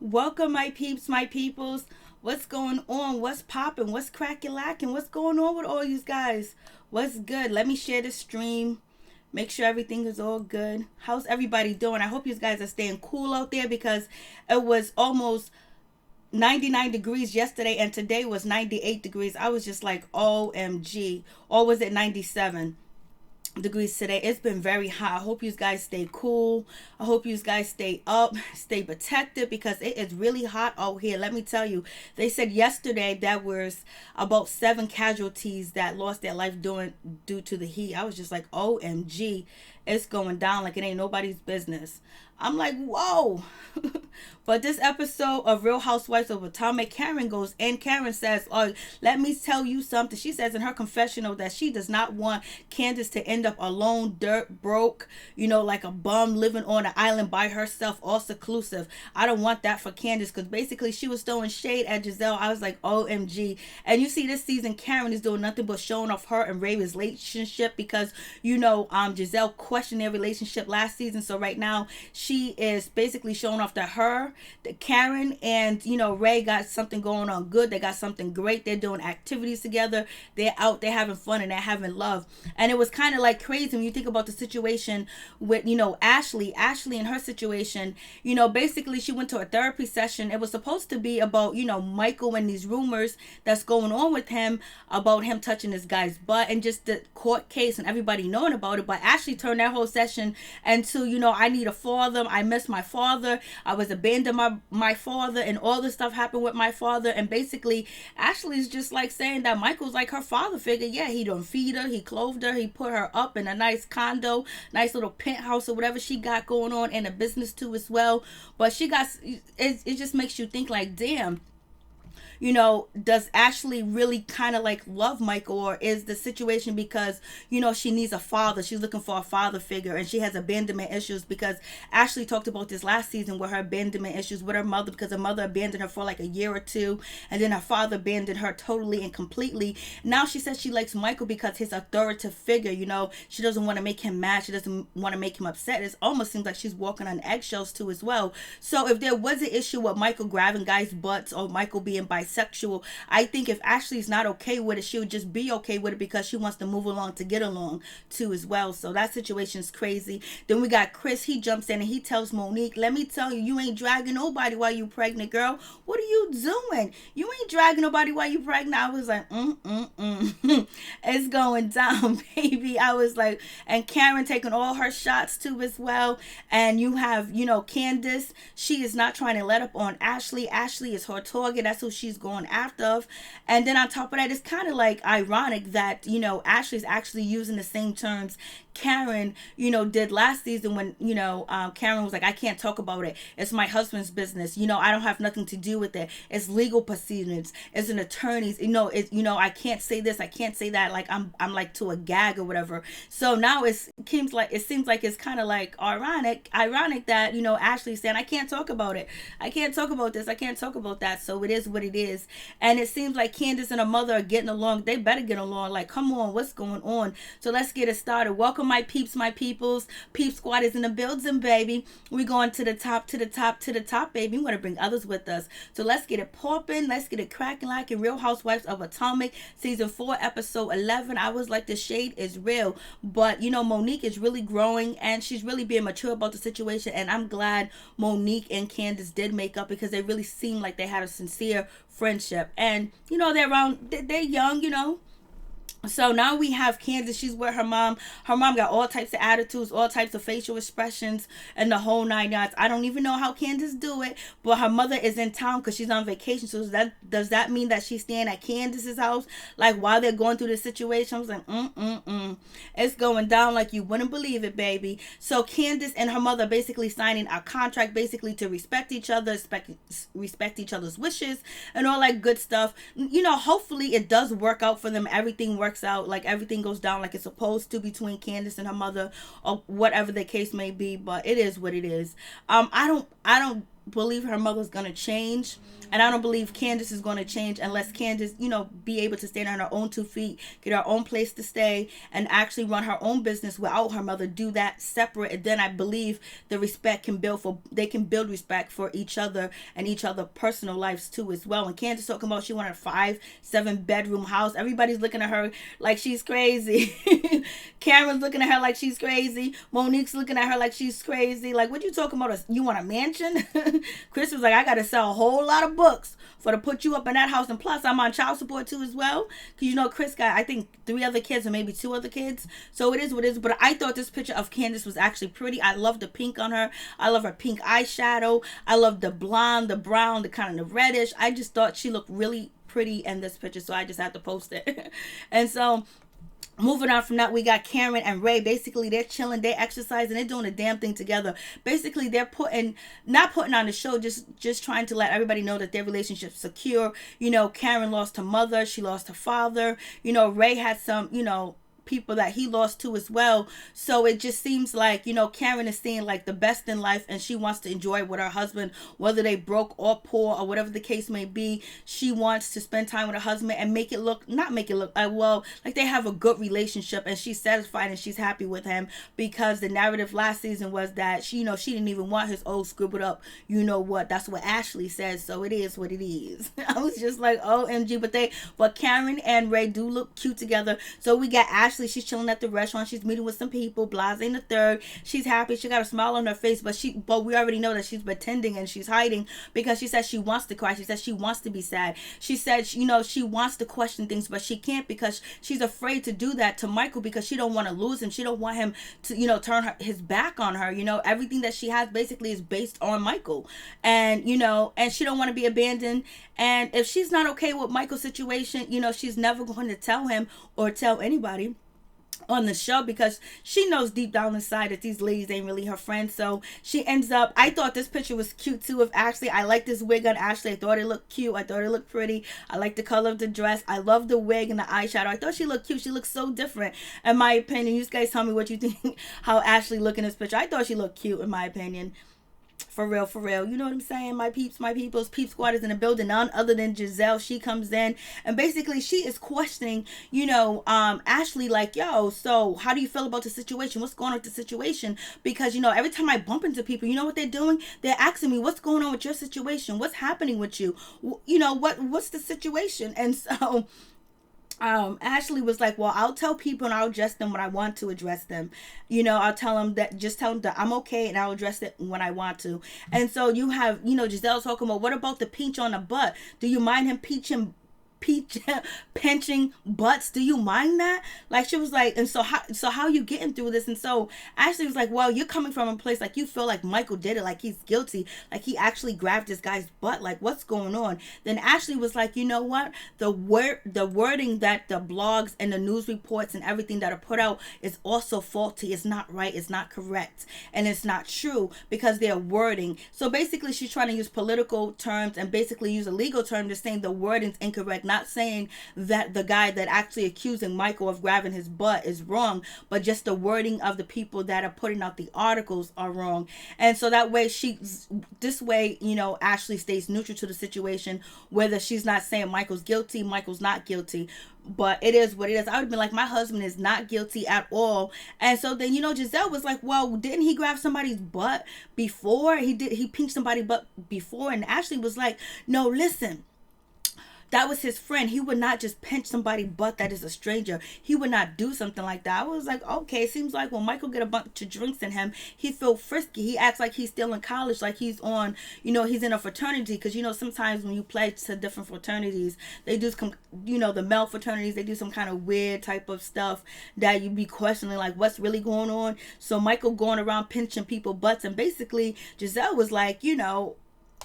Welcome, my peeps, my peoples. What's going on? What's popping? What's cracking lacking? What's going on with all you guys? What's good? Let me share the stream. Make sure everything is all good. How's everybody doing? I hope you guys are staying cool out there because it was almost 99 degrees yesterday and today was 98 degrees. I was just like, OMG. Or was it 97 degrees today? It's been very hot. I hope you guys stay cool. I hope you guys stay up, stay protected because it is really hot out here. Let me tell you, they said yesterday that was about 7 casualties that lost their life due to the heat. I was just like, OMG, it's going down like it ain't nobody's business. I'm like, whoa. But this episode of Real Housewives of Potomac, Karen goes in. Karen says, oh, let me tell you something. She says in her confessional that she does not want Candace to end up alone, dirt, broke, like a bum living on an island by herself, all seclusive. I don't want that for Candace because basically she was throwing shade at Giselle. I was like, OMG. And you see this season, Karen is doing nothing but showing off her and Ray's relationship because, Giselle questioned their relationship last season. So right now, she is basically showing off that Karen and Ray got something going on good. They got something great. They're doing activities together. They're out. They're having fun and they're having love. And it was kind of like crazy when you think about the situation with Ashley. Ashley and her situation. Basically she went to a therapy session. It was supposed to be about Michael and these rumors that's going on with him about him touching this guy's butt and just the court case and everybody knowing about it. But Ashley turned that whole session into I need a father. I miss my father. I was abandoned by my father and all this stuff happened with my father. And basically Ashley's just like saying that Michael's like her father figure. Yeah, he don't feed her, he clothed her, he put her up in a nice condo, nice little penthouse or whatever she got going on, and a business too as well. But it just makes you think like, damn, does Ashley really kind of like love Michael, or is the situation because, she needs a father? She's looking for a father figure and she has abandonment issues because Ashley talked about this last season with her abandonment issues with her mother because her mother abandoned her for like a year or two and then her father abandoned her totally and completely. Now she says she likes Michael because his authoritative figure, she doesn't want to make him mad. She doesn't want to make him upset. It almost seems like she's walking on eggshells too as well. So if there was an issue with Michael grabbing guys' butts or Michael being bisexual, I think if Ashley's not okay with it, she would just be okay with it because she wants to move along to get along too as well. So that situation's crazy. Then we got Chris. He jumps in and he tells Monique, let me tell you, you ain't dragging nobody while you pregnant, girl. What are you doing? You ain't dragging nobody while you pregnant. I was like, it's going down, baby. I was like, and Karen taking all her shots too as well. And you have, Candace. She is not trying to let up on Ashley. Ashley is her target. That's who she's going after. And then on top of that, it's kind of like ironic that, Ashley's actually using the same terms Karen, did last season when, Karen was like, I can't talk about it. It's my husband's business. I don't have nothing to do with it. It's legal proceedings. It's an attorney's, I can't say this. I can't say that. Like I'm like to a gag or whatever. So now it seems like it's kind of like ironic that, Ashley's saying, I can't talk about it. I can't talk about this. I can't talk about that. So it is what it is. And it seems like Candace and her mother are getting along. They better get along. Like, come on, what's going on? So let's get it started. Welcome, my peeps, my peoples. Peep Squad is in the building, baby. We going to the top, to the top, to the top, baby. We want to bring others with us. So let's get it popping. Let's get it cracking like in Real Housewives of Potomac, season 4, episode 11. I was like, the shade is real. But, Monique is really growing and she's really being mature about the situation. And I'm glad Monique and Candace did make up because they really seem like they had a sincere friendship. And, they're young. So now we have Candace. She's with her mom. Her mom got all types of attitudes, all types of facial expressions, and the whole 9 yards. I don't even know how Candace do it, but her mother is in town because she's on vacation. So does that mean that she's staying at Candace's house, like while they're going through this situation? I was like, it's going down like you wouldn't believe it, baby. So Candace and her mother basically signing a contract, basically to respect each other, respect each other's wishes, and all that good stuff. Hopefully it does work out for them. Everything works out, like everything goes down like it's supposed to between Candace and her mother, or whatever the case may be. But it is what it is. I don't believe her mother's gonna change, and I don't believe Candace is gonna change unless Candace, be able to stand on her own 2 feet, get her own place to stay, and actually run her own business without her mother. Do that separate, and then I believe the respect can build for they can build respect for each other and each other personal lives too as well. And Candace talking about she wanted a 5-7 bedroom house. Everybody's looking at her like she's crazy. Karen's looking at her like she's crazy. Monique's looking at her like she's crazy. Like, what you talking about? You want a mansion? Chris was like, I gotta sell a whole lot of books for to put you up in that house, and plus I'm on child support too as well, because Chris got, I think, 3 other kids or maybe 2 other kids, so it is what it is. But I thought this picture of Candace was actually pretty. I love the pink on her. I love her pink eyeshadow. I love the blonde, the brown, the kind of the reddish. I just thought she looked really pretty in this picture, so I just had to post it. And so moving on from that, we got Karen and Ray. Basically, they're chilling, they're exercising, they're doing a damn thing together. Basically, they're not putting on the show, just trying to let everybody know that their relationship's secure. Karen lost her mother, she lost her father. Ray had some, people that he lost to as well. So it just seems like, Karen is seeing like the best in life, and she wants to enjoy it with her husband, whether they broke or poor or whatever the case may be. She wants to spend time with her husband and not make it look like they have a good relationship, and she's satisfied and she's happy with him, because the narrative last season was that she didn't even want his old scribbled up, that's what Ashley says. So it is what it is. I was just like, OMG. But Karen and Ray do look cute together. So we got Ashley. She's chilling at the restaurant. She's meeting with some people. Blase in the third. She's happy. She got a smile on her face, but we already know that she's pretending and she's hiding, because she says she wants to cry. She says she wants to be sad. She said, she wants to question things, but she can't, because she's afraid to do that to Michael, because she don't want to lose him. She don't want him to, turn his back on her. Everything that she has basically is based on Michael, and and she don't want to be abandoned. And if she's not okay with Michael's situation, she's never going to tell him or tell anybody on the show, because she knows deep down inside that these ladies ain't really her friends. So she ends up, I thought this picture was cute too of Ashley. I like this wig on Ashley. I thought it looked cute. I thought it looked pretty. I like the color of the dress. I love the wig and the eyeshadow. I thought she looked cute. She looked so different, in my opinion. You guys tell me what you think, how Ashley looked in this picture. I thought she looked cute, in my opinion. For real. You know what I'm saying? My peeps, my peoples. Peep Squad is in the building. None other than Giselle. She comes in, and basically she is questioning, Ashley, like, yo, so how do you feel about the situation? What's going on with the situation? Because, every time I bump into people, you know what they're doing? They're asking me, what's going on with your situation? What's happening with you? What's the situation? And so Ashley was like, well, I'll tell people and I'll address them when I want to address them. I'll tell them that I'm okay, and I'll address it when I want to. And so you have, Giselle talking about, what about the pinch on the butt? Do you mind him pinching butts? Do you mind that? Like, she was like, and so how you getting through this? And so Ashley was like, well, you're coming from a place like you feel like Michael did it, like he's guilty, like he actually grabbed this guy's butt, like what's going on? Then Ashley was like, you know what, the wording that the blogs and the news reports and everything that are put out is also faulty. It's not right, it's not correct, and it's not true, because they're wording. So basically she's trying to use political terms and basically use a legal term to saying the wording's incorrect, not saying that the guy that actually accusing Michael of grabbing his butt is wrong, but just the wording of the people that are putting out the articles are wrong. And so that way Ashley stays neutral to the situation, whether she's not saying Michael's guilty, Michael's not guilty. But it is what it is. I would have been like, my husband is not guilty at all. And so then, Giselle was like, well, didn't he grab somebody's butt before? He pinched somebody's butt before. And Ashley was like, no, listen, that was his friend. He would not just pinch somebody's butt that is a stranger. He would not do something like that. I was like, okay, it seems like when Michael get a bunch of drinks in him, he feel frisky. He acts like he's still in college, like he's on, he's in a fraternity. Because, sometimes when you pledge to different fraternities, they do some, the male fraternities, they do some kind of weird type of stuff that you be questioning, like, what's really going on? So Michael going around pinching people's butts, and basically Giselle was like,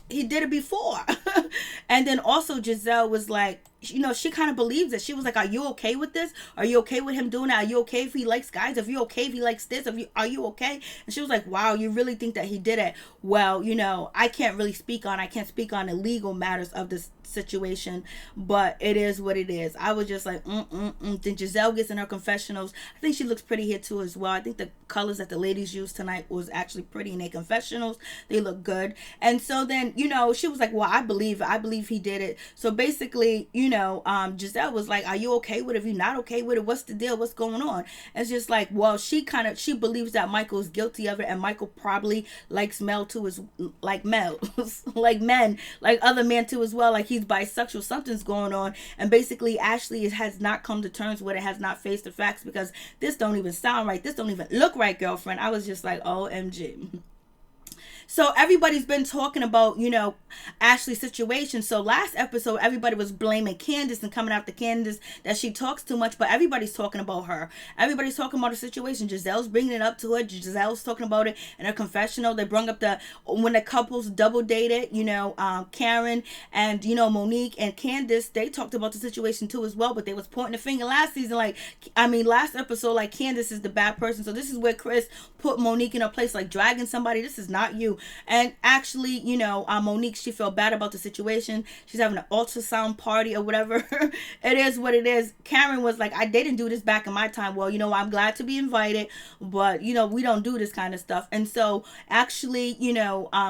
he did it before. And then also Giselle was like, she kind of believes it. She was like, are you okay with this? Are you okay with him doing that? Are you okay if he likes guys? Are you okay if he likes this? Are you okay? And she was like, wow, you really think that he did it? Well, I can't speak on the legal matters of this situation, but it is what it is. I was just like, Then Giselle gets in her confessionals. I think she looks pretty here too as well. I think the colors that the ladies used tonight was actually pretty in their confessionals. They look good. And so then, she was like, well, I believe he did it. So basically, Giselle was like, are you okay with it? If you're not okay with it, what's the deal? What's going on? It's just like, well, she believes that Michael is guilty of it, and Michael probably likes Mel too, as like Mel, like men, like other men too as well. Like he's bisexual. Something's going on. And basically, Ashley has not come to terms with it, has not faced the facts, because this don't even sound right. This don't even look right, girlfriend. I was just like, OMG. So everybody's been talking about, Ashley's situation. So last episode, everybody was blaming Candace and coming after Candace that she talks too much, but everybody's talking about her. Everybody's talking about the situation. Giselle's bringing it up to her. Giselle's talking about it in her confessional. They brought up when the couples double dated, Karen and, Monique and Candace, they talked about the situation too as well, but they was pointing the finger last season. Last episode, like Candace is the bad person. So this is where Chris put Monique in her place, like dragging somebody. This is not you. And actually, Monique, she felt bad about the situation. She's having an ultrasound party or whatever. It is what it is. Karen was like, they didn't do this back in my time. Well, I'm glad to be invited, but, we don't do this kind of stuff. And so actually,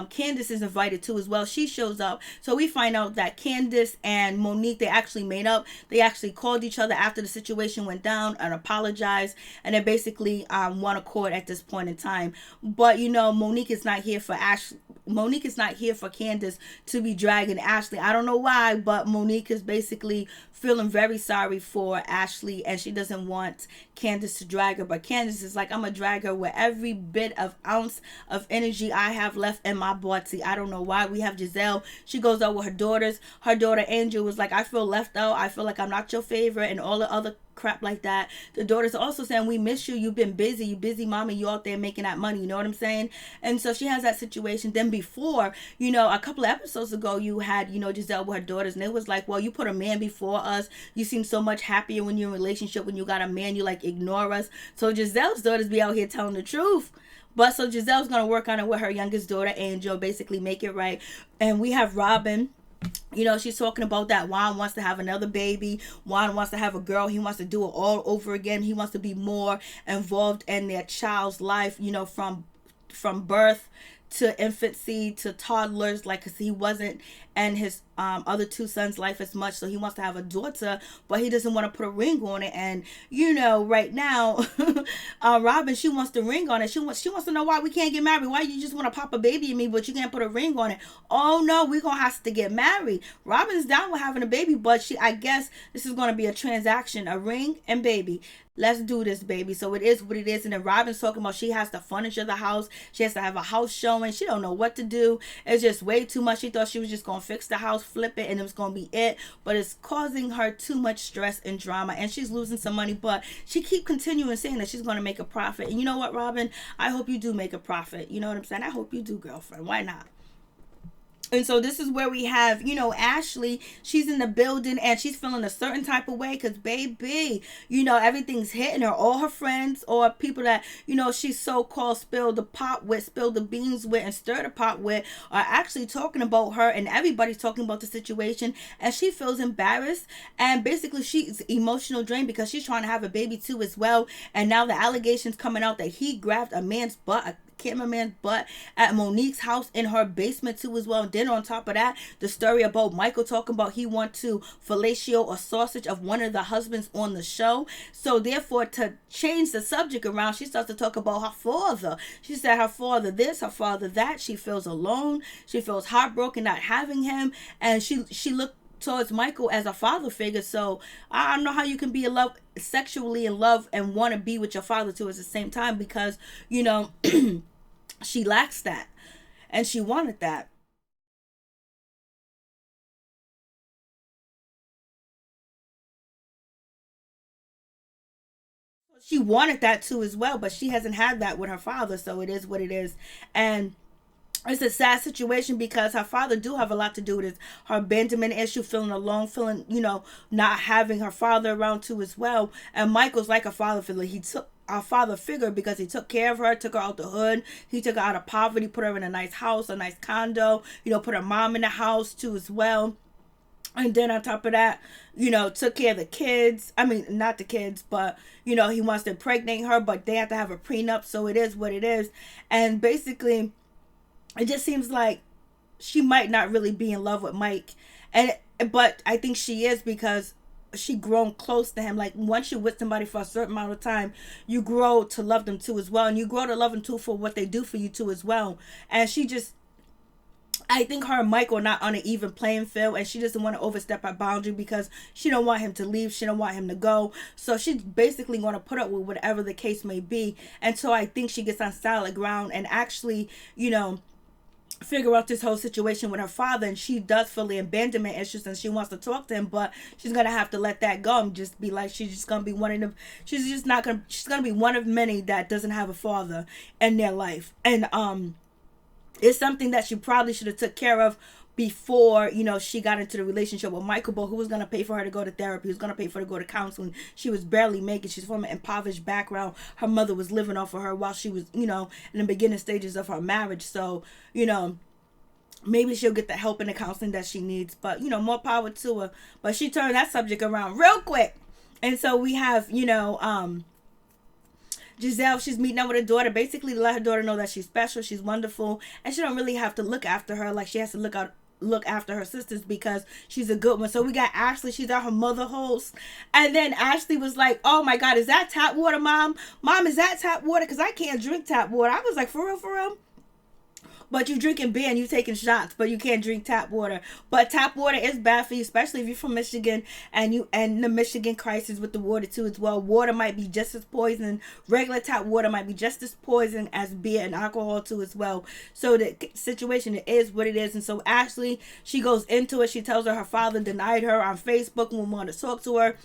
Candace is invited too as well. She shows up. So we find out that Candace and Monique, they actually made up. They actually called each other after the situation went down and apologized. And they basically one accord at this point in time. But, Monique is not here for Ashley. Monique is not here for Candace to be dragging Ashley. I don't know why, but Monique is basically feeling very sorry for Ashley, and she doesn't want Candace to drag her. But Candace is like, I'm gonna drag her with every bit of ounce of energy I have left in my body. I don't know why. We have Giselle. She goes out with her daughters. Her daughter Angel was like, I feel left out. I feel like I'm not your favorite, and all the other crap like that. The daughters also saying, we miss you. You've been busy. You busy mommy. You out there making that money. You know what I'm saying? And so she has that situation. Then before, a couple of episodes ago, you had, Giselle with her daughters, and it was like, well, you put a man before us. You seem so much happier when you're in a relationship. When you got a man, you like ignore us. So Giselle's daughters be out here telling the truth. But so Giselle's going to work on it with her youngest daughter, Angel, basically make it right. And we have Robin. She's talking about that Juan wants to have another baby. Juan wants to have a girl. He wants to do it all over again. He wants to be more involved in their child's life, from birth to infancy to toddlers, like, because he wasn't in his other two sons' life as much. So he wants to have a daughter, but he doesn't want to put a ring on it. And right now, Robin, she wants the ring on it. She wants to know why we can't get married. Why you just want to pop a baby in me, but you can't put a ring on it? Oh no, we're gonna have to get married. Robin's down with having a baby, but I guess this is gonna be a transaction, a ring and baby. Let's do this, baby. So it is what it is. And then Robin's talking about she has to furnish the house. She has to have a house showing. She don't know what to do. It's just way too much. She thought she was just going to fix the house, flip it, and it was going to be it. But it's causing her too much stress and drama. And she's losing some money. But she keep continuing saying that she's going to make a profit. And you know what, Robin? I hope you do make a profit. You know what I'm saying? I hope you do, girlfriend. Why not? And so this is where we have, Ashley, she's in the building and she's feeling a certain type of way because, baby, everything's hitting her. All her friends or people that, she's so-called spilled the beans with, and stirred the pot with are actually talking about her, and everybody's talking about the situation, and she feels embarrassed. And basically she's emotional drained because she's trying to have a baby too as well. And now the allegations coming out that he grabbed a man's butt, cameraman's butt at Monique's house in her basement too as well. And then on top of that, the story about Michael talking about he want to fellatio or sausage of one of the husbands on the show. So therefore, to change the subject around, she starts to talk about her father. She said her father this, her father that. She feels alone. She feels heartbroken not having him. And she looked towards Michael as a father figure. So I don't know how you can be in love, sexually in love, and want to be with your father too at the same time, because she lacks that, and she wanted that. She wanted that too as well, but she hasn't had that with her father. So it is what it is. And it's a sad situation because her father do have a lot to do with it. Her abandonment issue, feeling alone, feeling, not having her father around too as well. And Michael's like a father figure. He took our father figure because he took care of her, took her out the hood. He took her out of poverty, put her in a nice house, a nice condo, put her mom in the house too as well. And then on top of that, took care of the kids. I mean, not the kids, but, he wants to impregnate her, but they have to have a prenup. So it is what it is. And basically, it just seems like she might not really be in love with Mike. But I think she is because she grown close to him. Like, once you're with somebody for a certain amount of time, you grow to love them too as well. And you grow to love them too for what they do for you too as well. And I think her and Mike are not on an even playing field, and she doesn't want to overstep her boundary because she don't want him to leave. She don't want him to go. So she's basically going to put up with whatever the case may be until I think she gets on solid ground and actually, figure out this whole situation with her father. And she does feel the abandonment issues and she wants to talk to him, but she's gonna have to let that go and just be like, she's just gonna be one of them. She's gonna be one of many that doesn't have a father in their life. And it's something that she probably should have took care of before, she got into the relationship with Michael. But who was going to pay for her to go to therapy? Who's going to pay for her to go to counseling? She was barely making. She's from an impoverished background. Her mother was living off of her while she was, in the beginning stages of her marriage. So, maybe she'll get the help and the counseling that she needs. But, more power to her. But she turned that subject around real quick. And so we have, Giselle, she's meeting up with her daughter, basically to let her daughter know that she's special, she's wonderful, and she don't really have to look after her like she has to look after her sisters because she's a good one. So we got Ashley, she's at her mother host, and then Ashley was like, oh my god, is that tap water, mom? Mom, is that tap water? Because I can't drink tap water. I was like, for real? But you drinking beer and you taking shots, but you can't drink tap water. But tap water is bad for you, especially if you're from Michigan and the Michigan crisis with the water too as well. Water might be just as poison. Regular tap water might be just as poison as beer and alcohol too as well. So the situation is what it is. And so Ashley, she goes into it. She tells her father denied her on Facebook and won't want to talk to her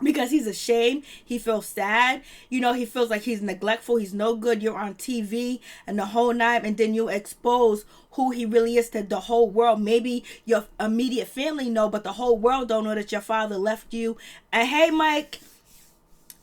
because he's ashamed. He feels sad. He feels like he's neglectful. He's no good. You're on TV and the whole night, and then you expose who he really is to the whole world. Maybe your immediate family know, but the whole world don't know that your father left you. And hey, Mike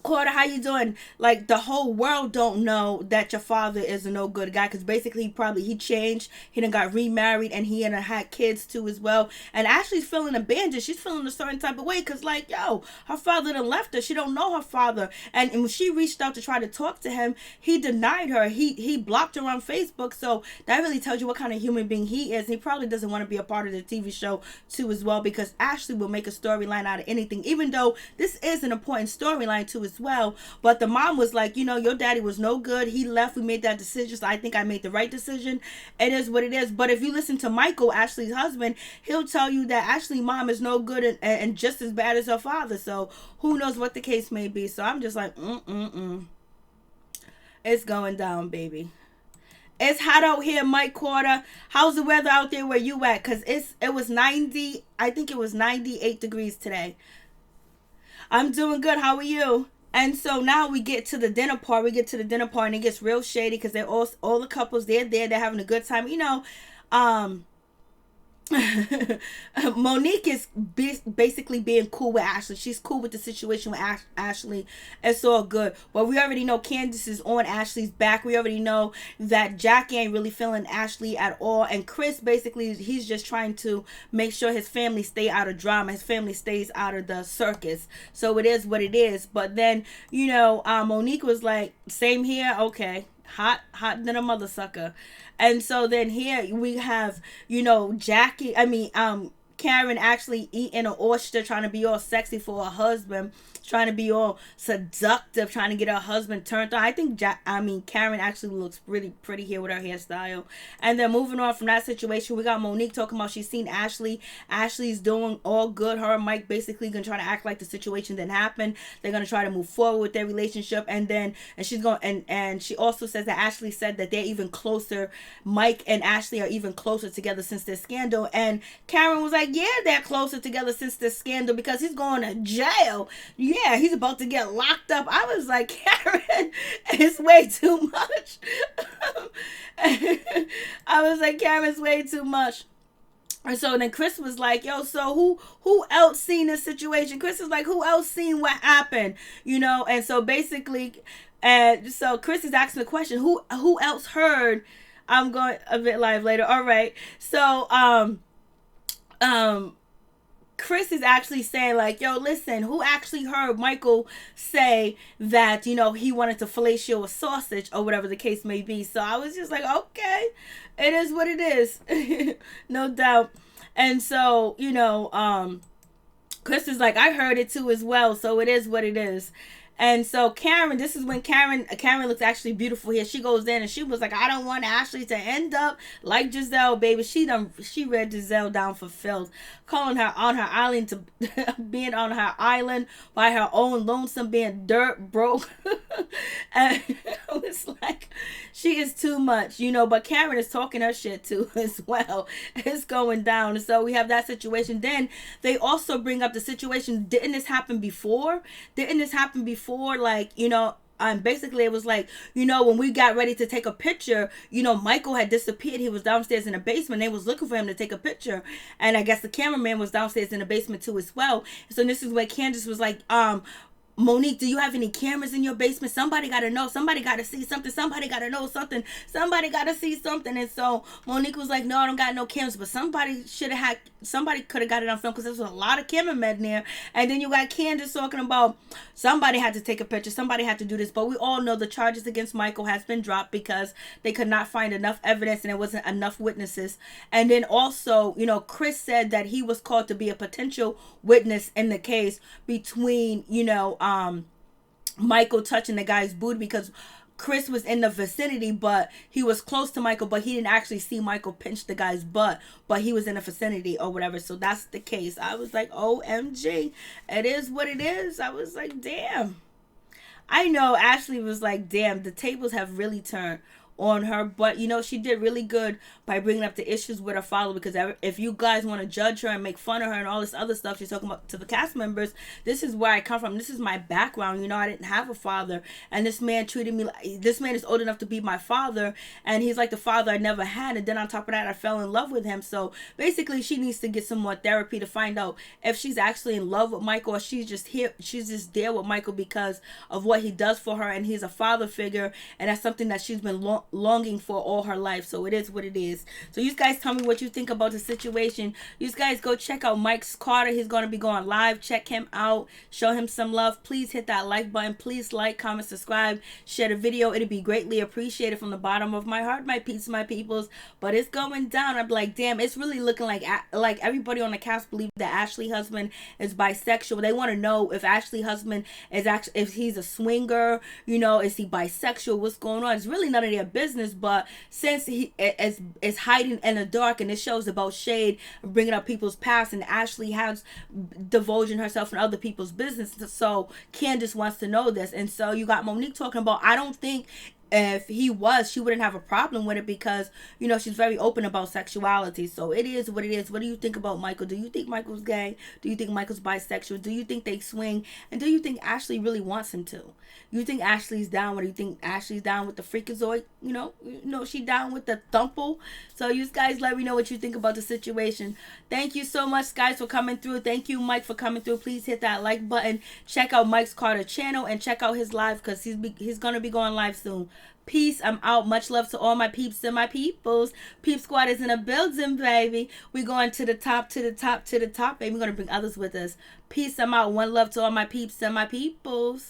Carter, how you doing? Like, the whole world don't know that your father is a no good guy, because basically he changed. He done got remarried and he had kids too as well. And Ashley's feeling abandoned. She's feeling a certain type of way because, like, her father done left her. She don't know her father. And when she reached out to try to talk to him, he denied her. He blocked her on Facebook. So that really tells you what kind of human being he is. He probably doesn't want to be a part of the TV show too as well, because Ashley will make a storyline out of anything, even though this is an important storyline too as well. But the mom was like, your daddy was no good. He left. We made that decision. So I think I made the right decision. It is what it is. But if you listen to Michael, Ashley's husband, he'll tell you that Ashley's mom is no good and just as bad as her father. So who knows what the case may be. So I'm just like, It's going down, baby. It's hot out here, Mike Carter. How's the weather out there where you at? Because it was 90, I think it was 98 degrees today. I'm doing good. How are you? And so now we get to the dinner part. And it gets real shady because they're all the couples. They're there. They're having a good time. Monique is basically being cool with Ashley. She's cool with the situation with Ashley. It's all good. But we already know Candace is on Ashley's back. We already know that Jackie ain't really feeling Ashley at all. And Chris, basically, he's just trying to make sure his family stay out of drama. His family stays out of the circus. So it is what it is. But then, Monique was like, same here. Okay. Hot than a mother sucker. And so then here we have, Karen actually eating an oyster, trying to be all sexy for her husband, trying to be all seductive, trying to get her husband turned on. I think Karen actually looks really pretty here with her hairstyle. And then moving on from that situation, we got Monique talking about she's seen Ashley. Ashley's doing all good. Her and Mike basically gonna try to act like the situation didn't happen. They're gonna try to move forward with their relationship. And she's going and she also says that Ashley said that they're even closer. Mike and Ashley are even closer together since their scandal. And Karen was like, yeah, they're closer together since the scandal because he's going to jail. Yeah, he's about to get locked up. I was like, Karen, it's way too much. I was like, Karen's way too much. And so then Chris was like, yo, so who else seen this situation? Chris was like, who else seen what happened? And so basically, and so Chris is asking the question, who else heard? I'm going a bit live later. All right. So Chris is actually saying like, yo, listen, who actually heard Michael say that, he wanted to fellatio a sausage or whatever the case may be. So I was just like, okay, it is what it is. No doubt. And so, Chris is like, I heard it too as well. So it is what it is. And so Karen, this is when Karen looks actually beautiful here. She goes in and she was like, I don't want Ashley to end up like Giselle, baby. She read Giselle down for filth, calling her on her island to being on her island by her own lonesome, being dirt broke. And it's like, she is too much, but Karen is talking her shit too as well. It's going down. So we have that situation. Then they also bring up the situation. Didn't this happen before? Like, basically it was like, when we got ready to take a picture, Michael had disappeared. He was downstairs in the basement. They was looking for him to take a picture. And I guess the cameraman was downstairs in the basement too as well. So this is where Candace was like, Monique, do you have any cameras in your basement? Somebody got to know. Somebody got to see something. Somebody got to know something. Somebody got to see something. And so Monique was like, no, I don't got no cameras. But somebody could have got it on film because there was a lot of cameramen there. And then you got Candace talking about somebody had to take a picture. Somebody had to do this. But we all know the charges against Michael has been dropped because they could not find enough evidence and there wasn't enough witnesses. And then also, Chris said that he was called to be a potential witness in the case between, Michael touching the guy's booty because Chris was in the vicinity, but he was close to Michael, but he didn't actually see Michael pinch the guy's butt, but he was in the vicinity or whatever. So that's the case. I was like, OMG, it is what it is. I was like, damn. I know Ashley was like, damn, the tables have really turned on her, but she did really good by bringing up the issues with her father, because if you guys want to judge her and make fun of her and all this other stuff she's talking about to the cast members, this is where I come from. This is my background. I didn't have a father, and this man treated me like, this man is old enough to be my father, and he's like the father I never had, and then on top of that I fell in love with him. So basically she needs to get some more therapy to find out if she's actually in love with Michael, or she's just there with Michael because of what he does for her, and he's a father figure, and that's something that she's been longing for all her life. So it is what it is. So you guys tell me what you think about the situation. You guys go check out Mike's Carter. He's going to be going live. Check him out. Show him some love. Please hit that like button. Please like, comment, subscribe, share the video. It'd be greatly appreciated from the bottom of my heart, my peeps, my peoples. But it's going down. I'm like, damn, it's really looking like everybody on the cast believe that Ashley husband is bisexual. They want to know if Ashley husband is actually, if he's a swinger, is he bisexual? What's going on? It's really none of their business. But since he is hiding in the dark, and it shows about shade, bringing up people's past, and Ashley has divulging herself in other people's business, so Candace wants to know this. And so you got Monique talking about, I don't think if he was, she wouldn't have a problem with it because, she's very open about sexuality. So it is what it is. What do you think about Michael? Do you think Michael's gay? Do you think Michael's bisexual? Do you think they swing? And do you think Ashley really wants him to? You think Ashley's down? Or do you think Ashley's down with the freakazoid? She down with the thumple? So you guys let me know what you think about the situation. Thank you so much, guys, for coming through. Thank you, Mike, for coming through. Please hit that like button. Check out Mike's Carter channel and check out his live because he's going to be going live soon. Peace. I'm out. Much love to all my peeps and my peoples. Peep Squad is in a building, baby. We're going to the top, to the top, to the top, baby. We're going to bring others with us. Peace. I'm out. One love to all my peeps and my peoples.